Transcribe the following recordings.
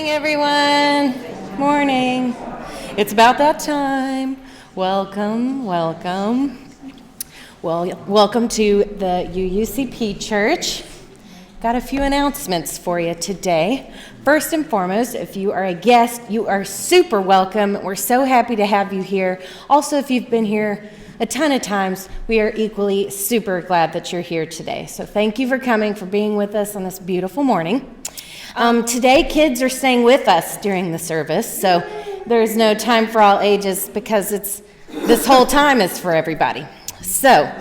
Everyone. Morning. It's about that time. Welcome. Well, welcome to the UUCP Church. Got a few announcements for you today. First and foremost, if you are a guest, you are super welcome. We're so happy to have you here. Also, if you've been here a ton of times, we are equally super glad that you're here today. So thank you for coming, for being with us on this beautiful morning. Today, kids are staying with us during the service, so there's no time for all ages because this whole time is for everybody. So,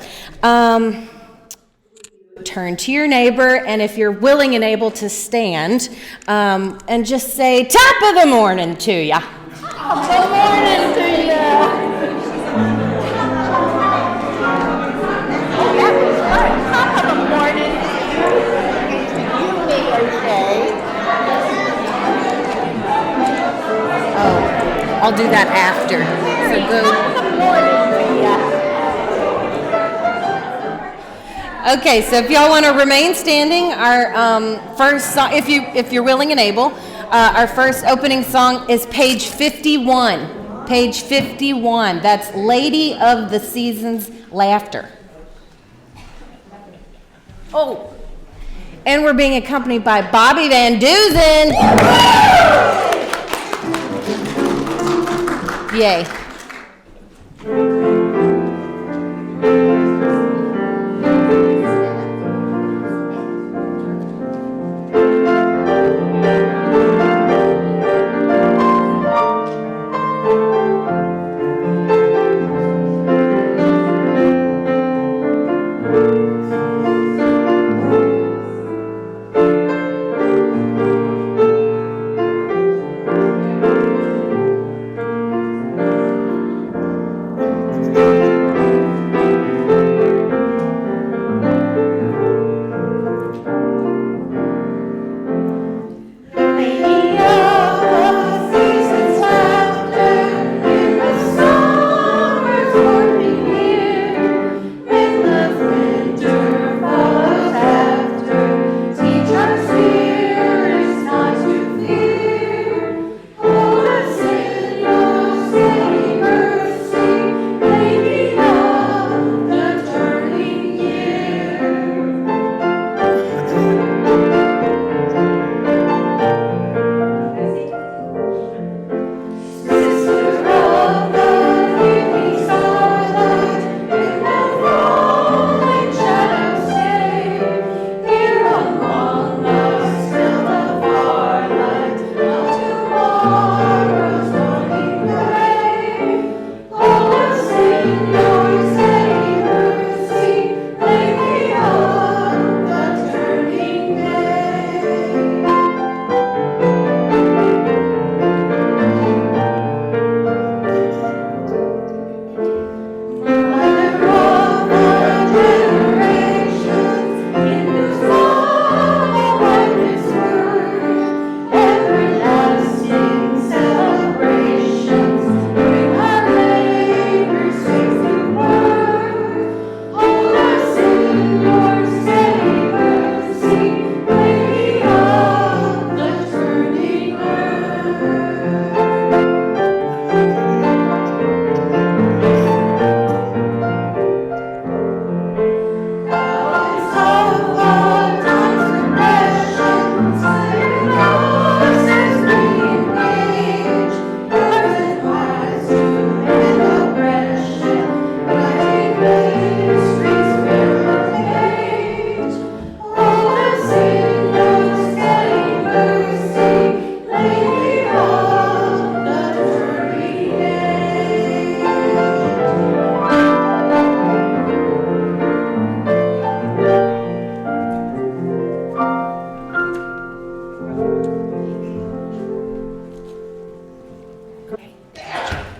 turn to your neighbor, and if you're willing and able to stand, and just say, top of the morning to ya. Top of the morning to ya. That was fun. Top of the morning to you, Mayor Shay. Oh, I'll do that after. So go. Top of the morning to ya. Okay, so if y'all want to remain standing, our first song, if you're willing and able, our first opening song is page 51. Page 51. That's Lady of the Seasons Laughter. Oh, and we're being accompanied by Bobby Van Duzen. Yay.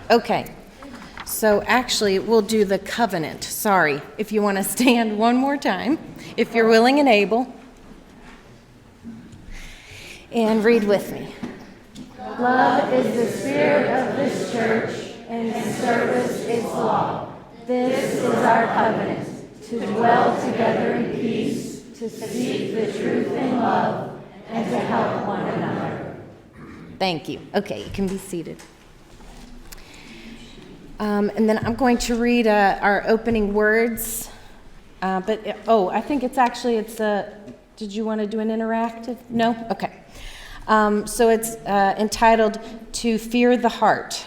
Okay. So actually, we'll do the covenant. Sorry. If you want to stand one more time, if you're willing and able. And read with me. Love is the spirit of this church, and service its law. This is our covenant, to dwell together in peace, to seek the truth in love, and to help one another. Thank you. Okay, you can be seated. And then I'm going to read our opening words. I think did you want to do an interactive? No? Okay. So it's entitled, To Fear the Heart.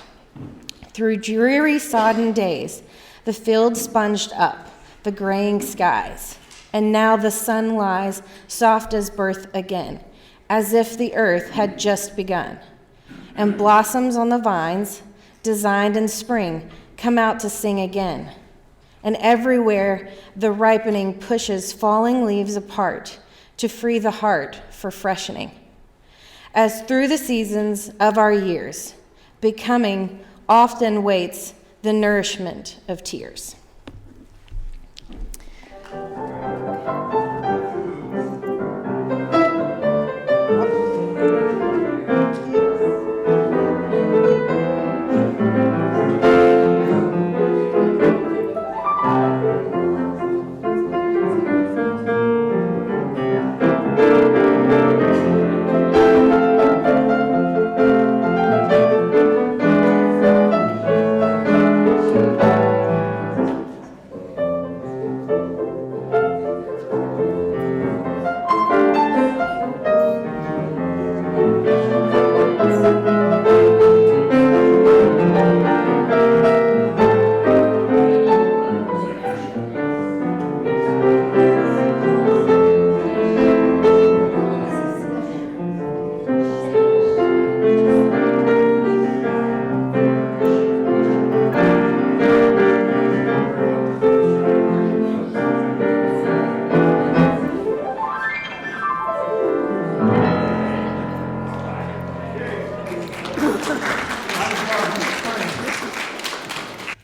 Through dreary, sodden days, the field sponged up the graying skies, and now the sun lies soft as birth again, as if the earth had just begun. And blossoms on the vines, designed in spring, come out to sing again. And everywhere the ripening pushes falling leaves apart to free the heart for freshening. As through the seasons of our years, becoming often waits the nourishment of tears.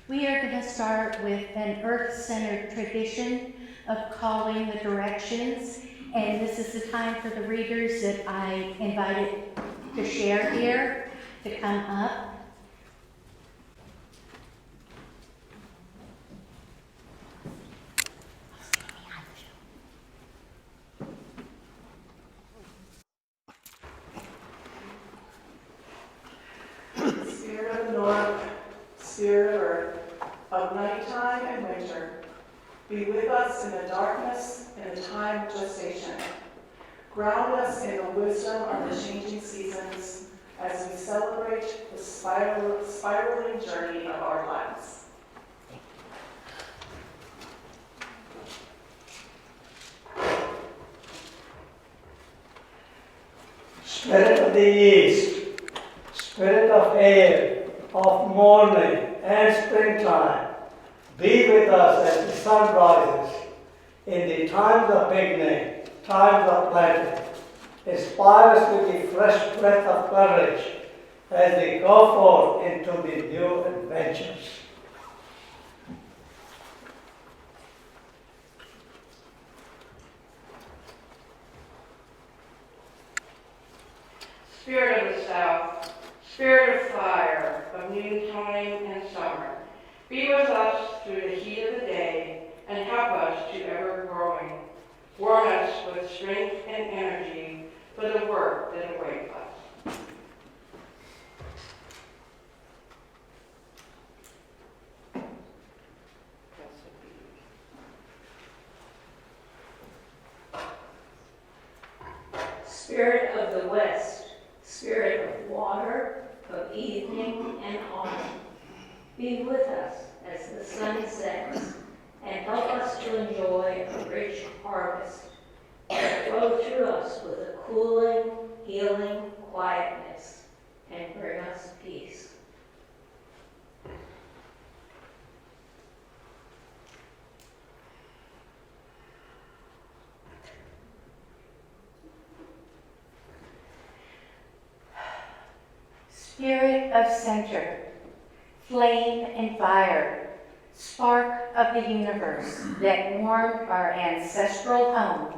We are going to start with an earth-centered tradition of calling the directions, and this is the time for the readers that I invited to share here to come up. Spirit of the North, Spirit of Earth, of nighttime and winter, be with us in the darkness and the time of gestation. Ground us in the wisdom of the changing seasons as we celebrate the spiraling journey of our lives. Spirit of the East, Spirit of air, of morning and springtime, be with us as the sun rises, in the times of beginning, times of planting. Inspire us with the fresh breath of courage as we go forth into the new adventures. Spirit of the South, Spirit of fire, of noontime and summer, be with us through the heat of the day and help us to ever growing. Warm us with strength and energy for the work that awaits us. Spirit of the West, spirit of water, of evening and autumn, be with us as the sun sets and help us to enjoy a rich harvest and flow through us with a cooling, healing quietness and bring us peace. Spirit of center, flame and fire, spark of the universe that warmed our ancestral home,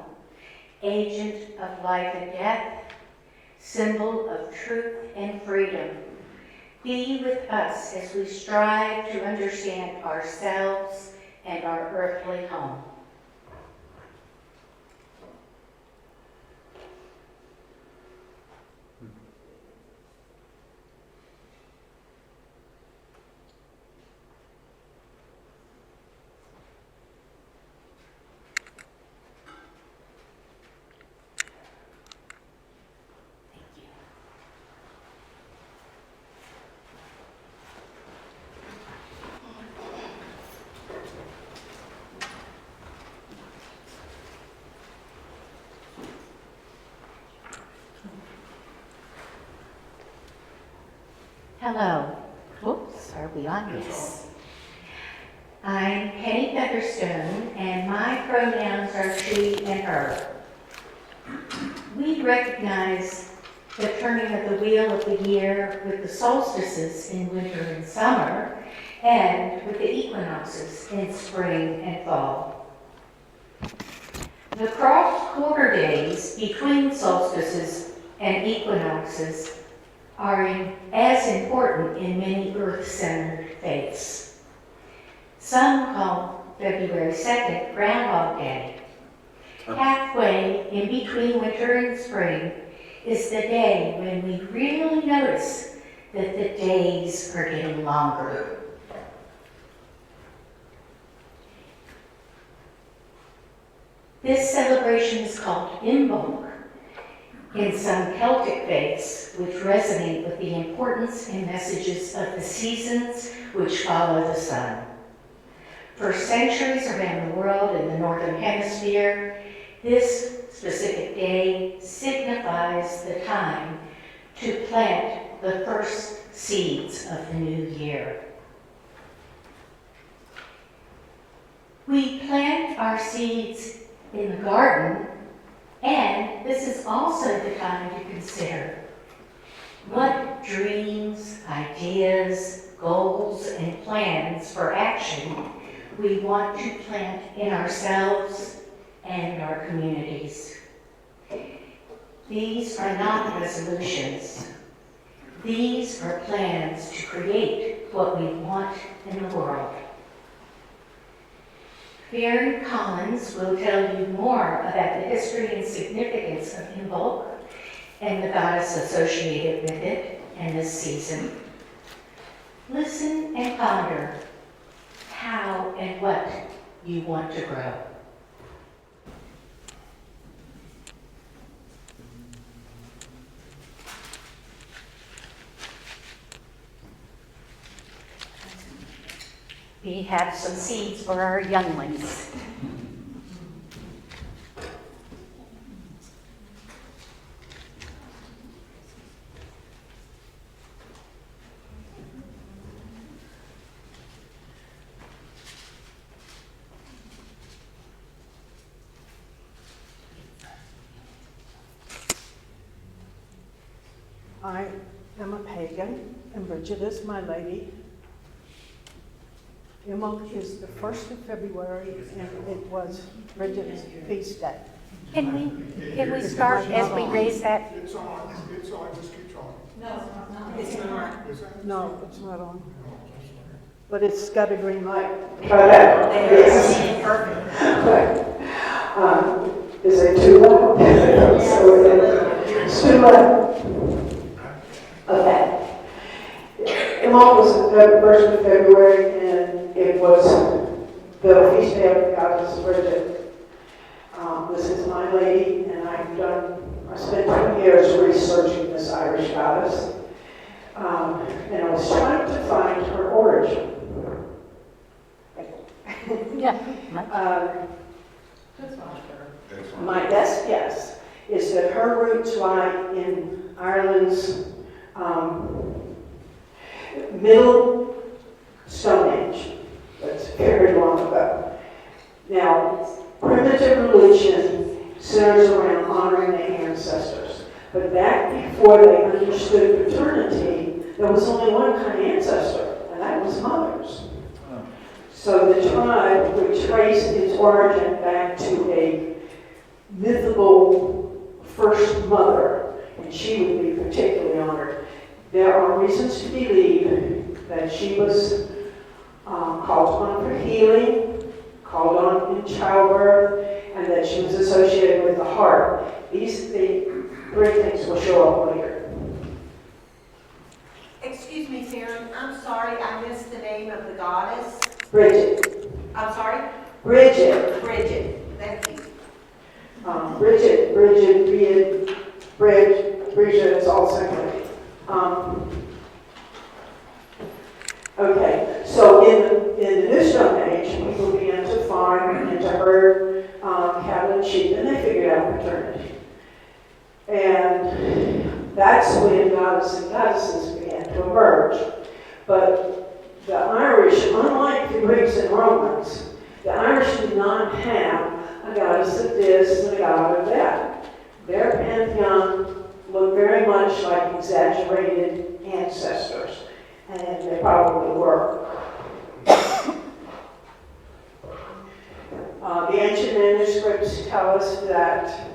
agent of life and death, symbol of truth and freedom, be with us as we strive to understand ourselves and our earthly home. Hello. Oops, are we on this? I'm Penny Featherstone, and my pronouns are she and her. We recognize the turning of the wheel of the year with the solstices in winter and summer, and with the equinoxes in spring and fall. The cross-quarter days between solstices and equinoxes are as important in many Earth-centered faiths. Some call February 2nd Groundhog Day. Halfway in between winter and spring is the day when we really notice that the days are getting longer. This celebration is called Imbolc in some Celtic faiths, which resonate with the importance and messages of the seasons which follow the sun. For centuries around the world in the Northern Hemisphere, this specific day signifies the time to plant the first seeds of the new year. We plant our seeds in the garden, and this is also the time to consider what dreams, ideas, goals, and plans for action we want to plant in ourselves and our communities. These are not resolutions. These are plans to create what we want in the world. Faerin Collins will tell you more about the history and significance of Imbolc and the goddess associated with it and this season. Listen and ponder how and what you want to grow. We have some seeds for our younglings. I am a pagan, and Bridget is my lady. Imbolc is the 1st of February, and it was Bridget's feast day. Can we start as we raise that? It's on, just keep talking. No, it's not on. But it's got a green light. Perfect. Is it too loud? It's too loud. Okay. Imbolc was the 1st of February, and it was the feast day of the goddess Bridget. This is my lady, and I spent 2 years researching this Irish goddess, and I was trying to find her origin. My best guess is that her roots lie in Ireland's Middle Stone Age. That's very long ago. Now, primitive religion centers around honoring the ancestors. But back before they understood paternity, there was only one kind of ancestor, and that was mothers. So the tribe would trace its origin back to a mythical first mother, and she would be particularly honored. There are reasons to believe that she was called on for healing, called on in childbirth, and that she was associated with the heart. These three things will show up later. Excuse me, Faerin, I'm sorry, I missed the name of the goddess. Bridget. I'm sorry? Bridget. Bridget, thank you. Bridget, it's all similar. Okay, so in the New Stone Age, people began to farm and to herd cattle and sheep, and they figured out maternity. And that's when goddesses and goddesses began to emerge. But the Irish, unlike the Greeks and Romans, the Irish did not have a goddess of this and a god of that. Their pantheon looked very much like exaggerated ancestors, and they probably were. The ancient manuscripts tell us that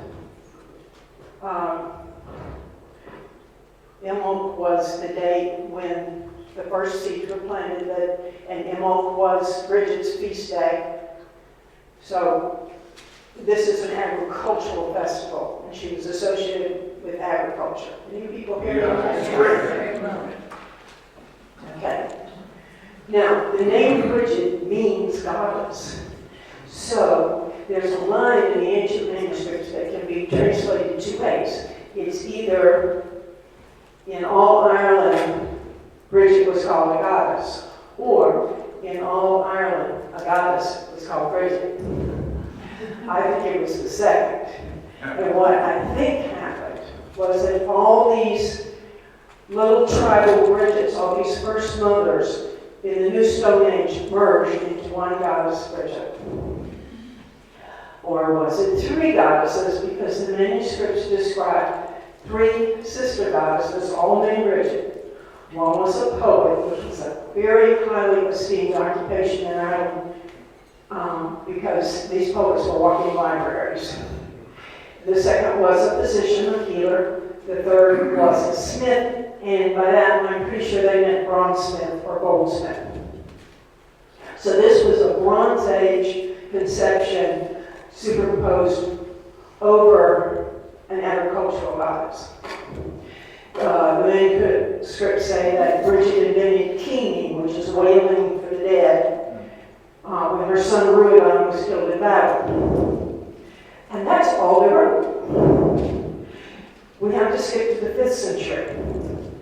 Imbolc was the date when the first seeds were planted, and Imbolc was Bridget's feast day. So this is an agricultural festival, and she was associated with agriculture. Any people here? Okay. Now, the name Bridget means goddess. So there's a line in the ancient manuscripts that can be translated two ways. It's either in all Ireland, Bridget was called a goddess, or in all Ireland, a goddess was called Bridget. I think it was the second. And what I think happened was that all these little tribal Bridgets, all these first mothers in the New Stone Age merged into one goddess, Bridget. Or was it three goddesses, because the manuscripts describe three sister goddesses, all named Bridget. One was a poet, which was a very highly esteemed occupation in Ireland, because these poets were walking libraries. The second was a physician, a healer. The third was a smith, and by that I'm pretty sure they meant bronzesmith or goldsmith. So this was a Bronze Age conception superimposed over an agricultural goddess. The manuscripts say that Bridget invented keening, which is wailing for the dead, when her son Ruadon was killed in battle. And that's all they wrote. We have to skip to the 5th century.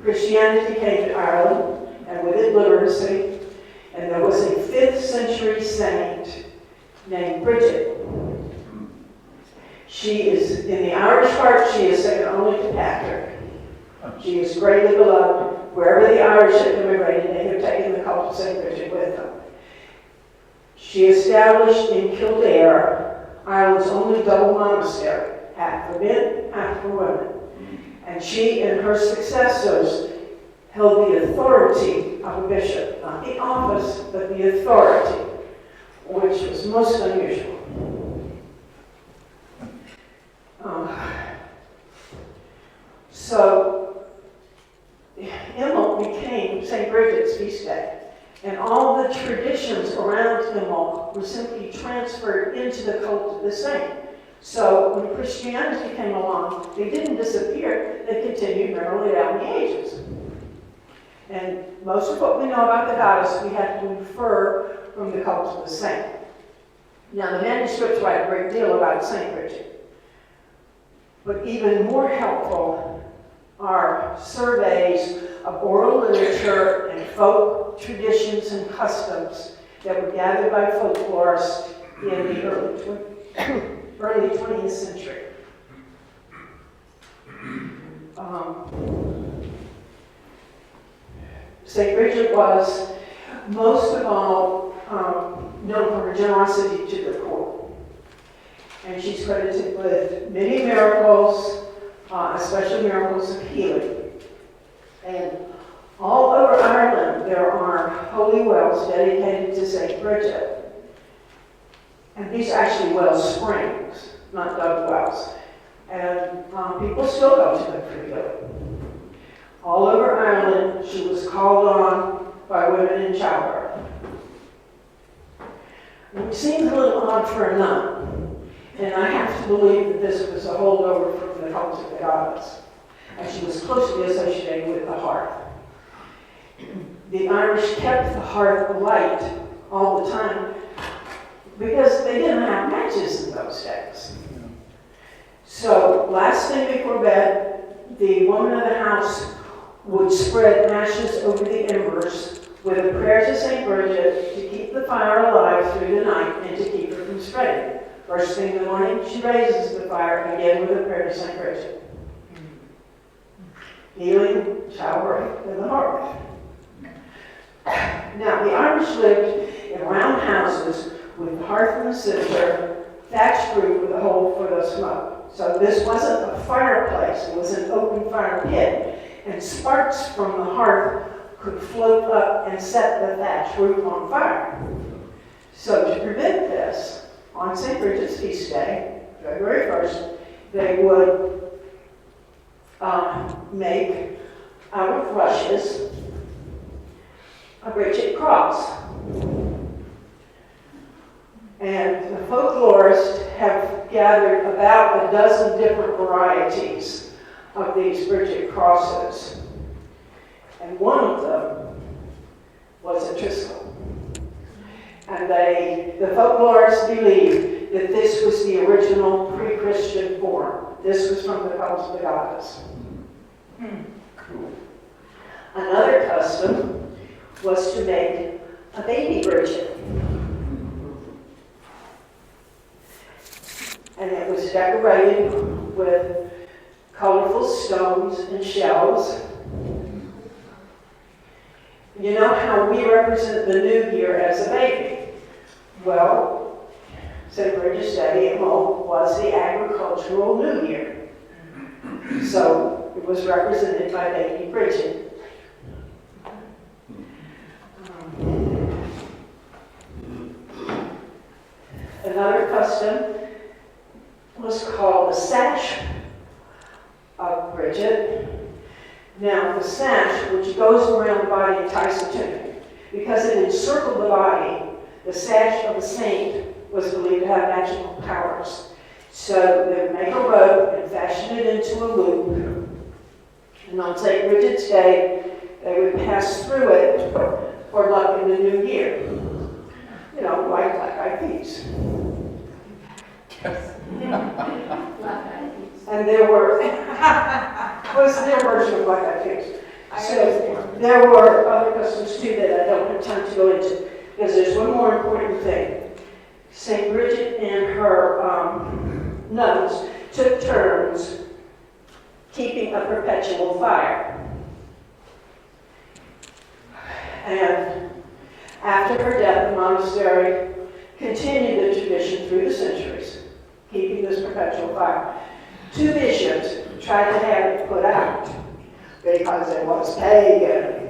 Christianity came to Ireland, and with it literacy, and there was a 5th century saint named Bridget. She is, in the Irish heart, she is second only to Patrick. She is greatly beloved. Wherever the Irish have immigrated, they have taken the cult of St. Bridget with them. She established in Kildare Ireland's only double monastery, half for men, half for women. And she and her successors held the authority of a bishop, not the office, but the authority, which was most unusual. So Imbolc became St. Bridget's feast day, and all the traditions around Imbolc were simply transferred into the cult of the saint. So when Christianity came along, they didn't disappear, they continued merrily down the ages. And most of what we know about the goddess, we have to infer from the cult of the saint. Now, the manuscripts write a great deal about St. Bridget. But even more helpful are surveys of oral literature and folk traditions and customs that were gathered by folklorists in the early 20th century. St. Bridget was most of all known for her generosity to the poor. And she's credited with many miracles, especially miracles of healing. And All over Ireland, there are holy wells dedicated to St. Bridget. And these are actually well springs, not dug wells. And people still go to them for healing. All over Ireland, she was called on by women in childbirth. It seems a little odd for a nun, and I have to believe that this was a holdover from the cult of the goddess, and she was closely associated with the hearth. The Irish kept the hearth alight all the time because they didn't have matches in those days. So, last thing before bed, the woman of the house would spread ashes over the embers with a prayer to St. Bridget to keep the fire alive through the night and to keep her from spreading. First thing in the morning, she raises the fire again with a prayer to St. Bridget. Healing, childbirth, and the heart. Now, the Irish lived in round houses with the hearth in the center, thatched roof with a hole for the smoke. So this wasn't a fireplace, it was an open fire pit. And sparks from the hearth could float up and set the thatched roof on fire. So to prevent this, on St. Bridget's feast day, February 1st, they would make, out of rushes, a Bridget cross. And the folklorists have gathered about a dozen different varieties of these Bridget crosses. And one of them was a Triskel. And the folklorists believe that this was the original pre-Christian form. This was from the cult of the goddess. Cool. Another custom was to make a baby Bridget. And it was decorated with colorful stones and shells. You know how we represent the new year as a baby? Well, St. Bridget's Day Imbolc was the agricultural new year. So it was represented by baby Bridget. Another custom was called the sash of Bridget. Now, the sash, which goes around the body and ties the tunic, because it encircled the body, the sash of the saint was believed to have magical powers. So they would make a rope and fashion it into a loop. And on St. Bridget's Day, they would pass through it for luck in the new year. You know, like Black Eyed Peas. And there were, was their version of Black Eyed Peas. So there were other customs too that I don't have time to go into, because there's one more important thing. St. Bridget and her nuns took turns keeping a perpetual fire. And after her death, the monastery continued the tradition through the centuries, keeping this perpetual fire. Two bishops tried to have it put out because it was pagan.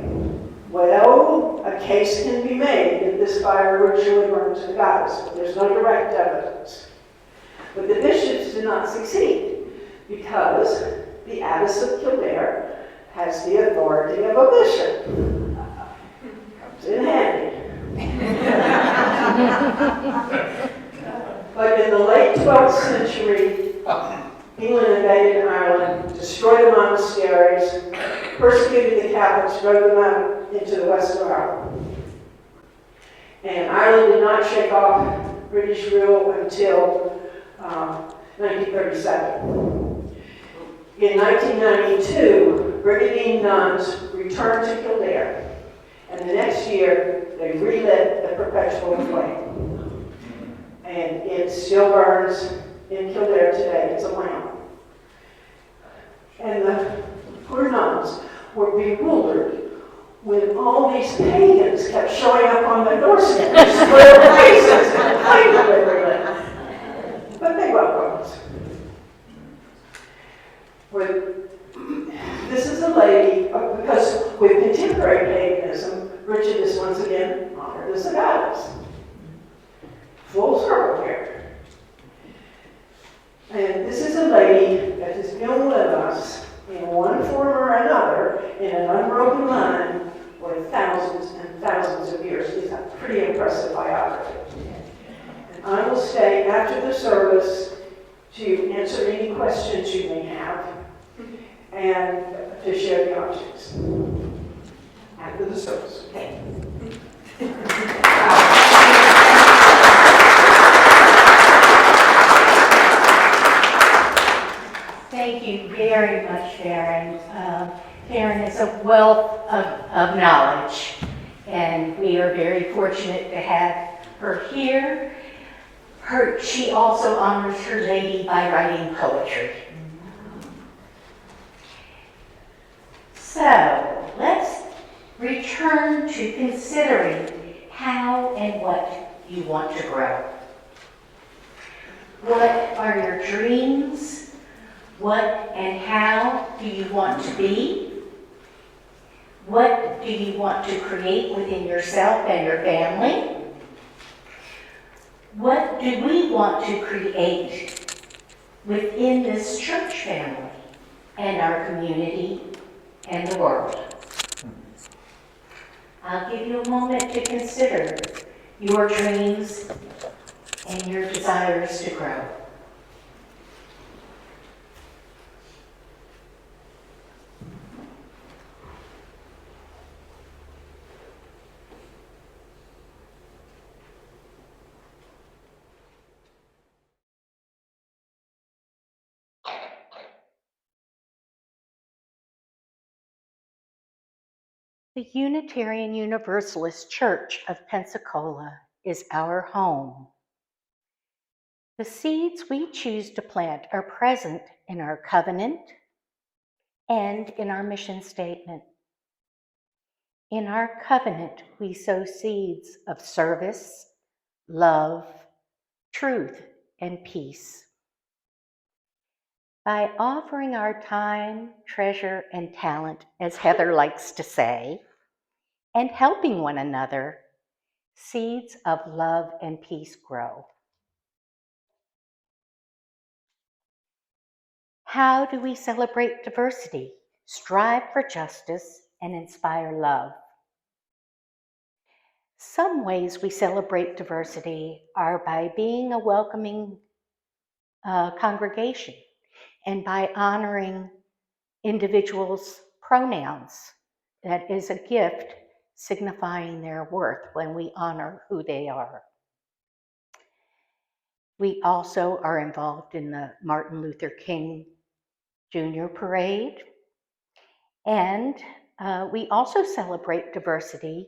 Well, a case can be made that this fire ritually burns the goddess, but there's no direct evidence. But the bishops did not succeed because the abbess of Kildare has the authority of a bishop. Comes in handy. But in the late 12th century, England invaded Ireland, destroyed the monasteries, persecuted the Catholics, drove them out into the west of Ireland. And Ireland did not shake off British rule until 1937. In 1992, Brigadine nuns returned to Kildare, and the next year they relit the perpetual flame. And it still burns in Kildare today. It's a lamp. And the poor nuns were bewildered when all these pagans kept showing up on their doorstep with square faces and playing with everything. But they welcomed us. This is a lady, because with contemporary once again honor the Sagatas. Full circle here. And this is a lady that has been with us in one form or another in an unbroken line for thousands and thousands of years. It's a pretty impressive biography. And I will stay after the service to answer any questions you may have and to share the objects after the service. Okay. Thank you very much, Faerin. Faerin is a wealth of knowledge, and we are very fortunate to have her here. She also honors her lady by writing poetry. So let's return to considering how and what you want to grow. What are your dreams? What and how do you want to be? What do you want to create within yourself and your family? What do we want to create within this church family and our community and the world? I'll give you a moment to consider your dreams and your desires to grow. The Unitarian Universalist Church of Pensacola is our home. The seeds we choose to plant are present in our covenant and in our mission statement. In our covenant, we sow seeds of service, love, truth, and peace. By offering our time, treasure, and talent, as Heather likes to say, and helping one another, seeds of love and peace grow. How do we celebrate diversity, strive for justice, and inspire love? Some ways we celebrate diversity are by being a welcoming congregation and by honoring individuals' pronouns. That is a gift signifying their worth when we honor who they are. We also are involved in the Martin Luther King Jr. Parade, and we also celebrate diversity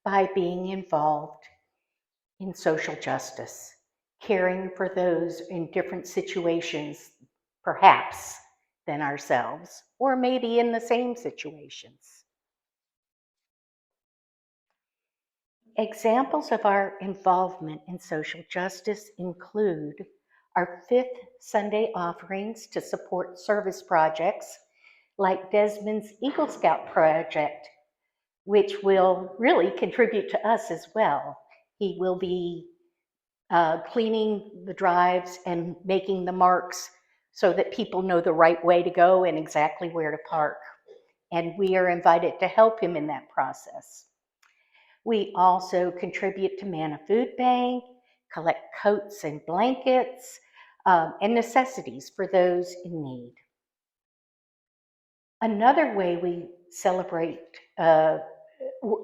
by being involved in social justice, caring for those in different situations, perhaps, than ourselves, or maybe in the same situations. Examples of our involvement in social justice include our fifth Sunday offerings to support service projects like Desmond's Eagle Scout project, which will really contribute to us as well. He will be cleaning the drives and making the marks so that people know the right way to go and exactly where to park. And we are invited to help him in that process. We also contribute to Man a Food Bank, collect coats and blankets, and necessities for those in need. Another way we celebrate,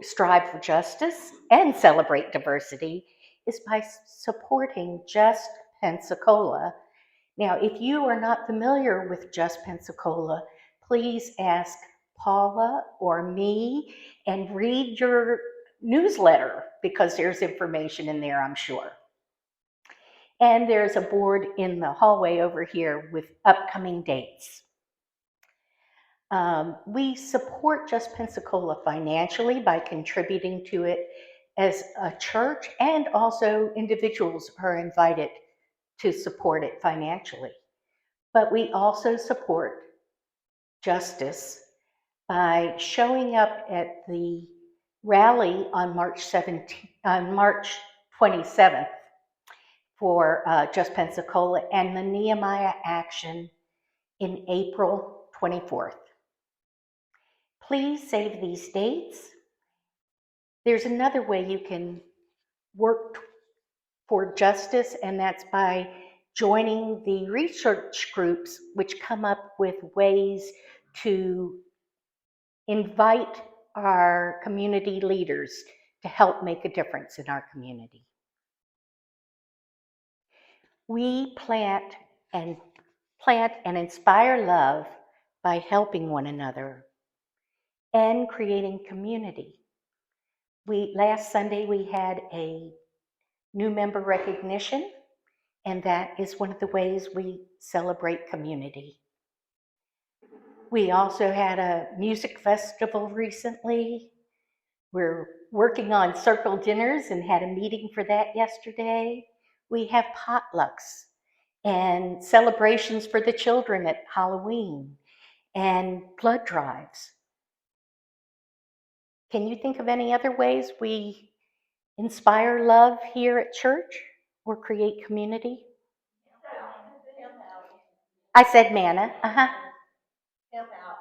strive for justice and celebrate diversity is by supporting Just Pensacola. Now, if you are not familiar with Just Pensacola, please ask Paula or me and read your newsletter because there's information in there, I'm sure. And there's a board in the hallway over here with upcoming dates. We support Just Pensacola financially by contributing to it as a church, and also individuals are invited to support it financially. But we also support justice by showing up at the rally on March 27th for Just Pensacola, and the Nehemiah Action in April 24th. Please save these dates. There's another way you can work for justice, and that's by joining the research groups which come up with ways to invite our community leaders to help make a difference in our community. We plant and inspire love by helping one another and creating community. Last Sunday we had a new member recognition, and that is one of the ways we celebrate community. We also had a music festival recently. We're working on circle dinners and had a meeting for that yesterday. We have potlucks and celebrations for the children at Halloween and blood drives. Can you think of any other ways we inspire love here at church or create community? I said manna. Camp out.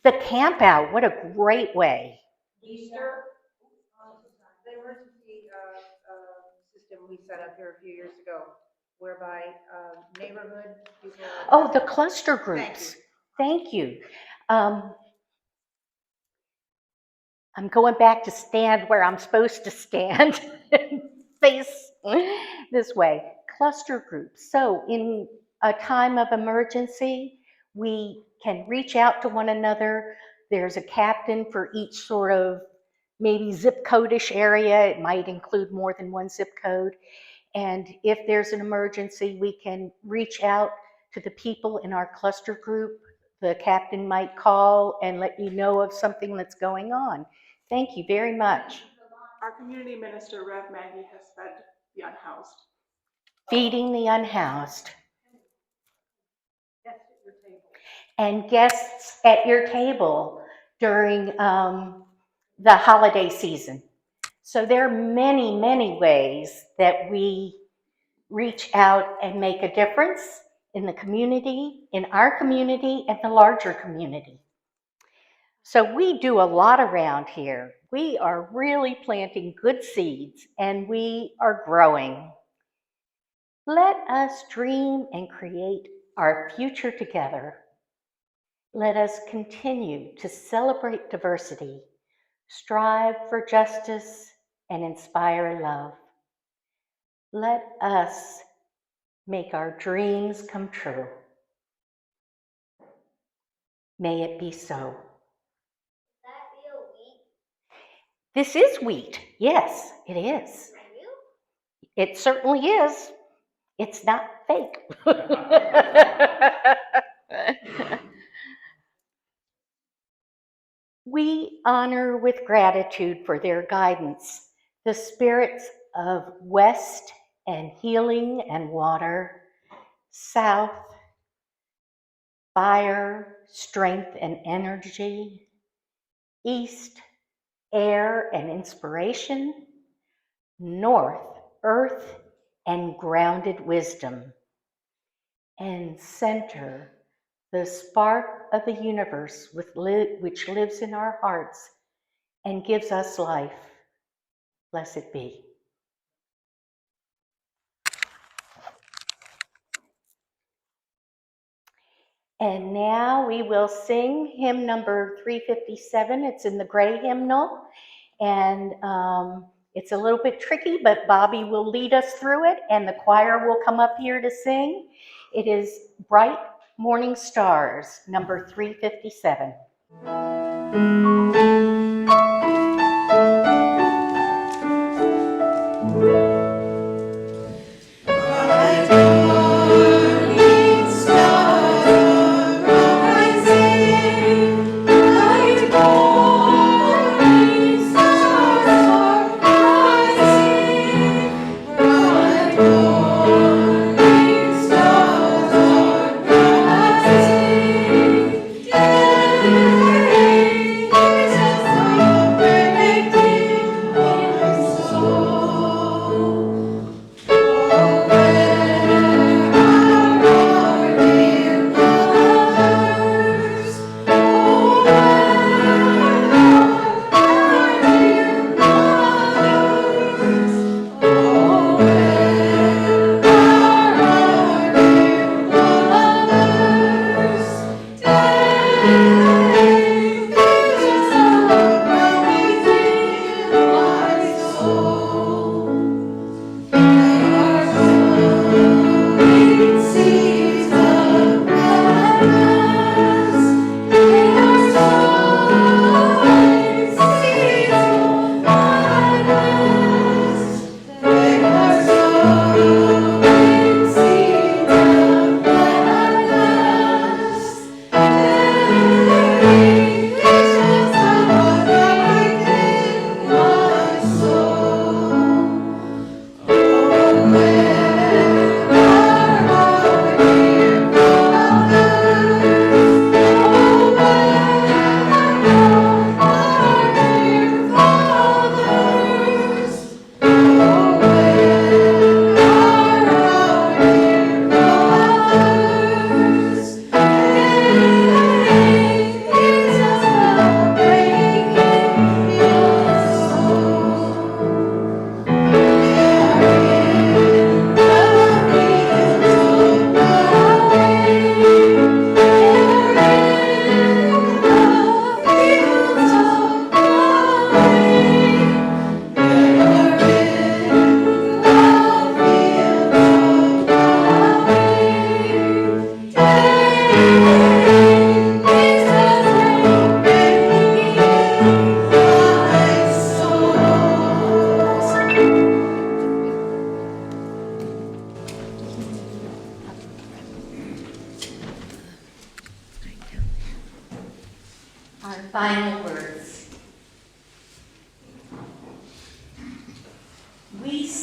The camp out, what a great way. Easter. The emergency system we set up here a few years ago, whereby neighborhood people. Oh, the cluster groups. Thank you. I'm going back to stand where I'm supposed to stand and face this way. Cluster groups. So in a time of emergency, we can reach out to one another. There's a captain for each sort of maybe zip code-ish area. It might include more than one zip code. And if there's an emergency, we can reach out to the people in our cluster group. The captain might call and let you know of something that's going on. Thank you very much. Our community minister, Rev Maggie, has fed the unhoused. Feeding the unhoused. And guests at your table during the holiday season. So there are many, many ways that we reach out and make a difference in the community, in our community, and the larger community. So we do a lot around here. We are really planting good seeds, and we are growing. Let us dream and create our future together. Let us continue to celebrate diversity, strive for justice, and inspire love. Let us make our dreams come true. May it be so. This is wheat. Yes, it is. It certainly is. It's not fake. We honor with gratitude for their guidance the spirits of West and healing and water, South, fire, strength and energy, East, air and inspiration, North, earth and grounded wisdom, and center, the spark of the universe which lives in our hearts and gives us life. Blessed be. And now we will sing hymn number 357. It's in the gray hymnal. And it's a little bit tricky, but Bobby will lead us through it, and the choir will come up here to sing. It is Bright Morning Stars, number 357. Thank you.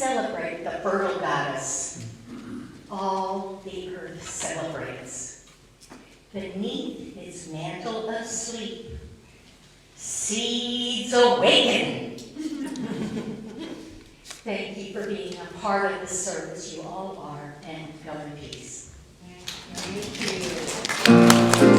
celebrate the fertile goddess. All the earth celebrates. Beneath its mantle of sleep, seeds awaken. Thank you for being a part of the service. You all are, and go in peace. Thank you.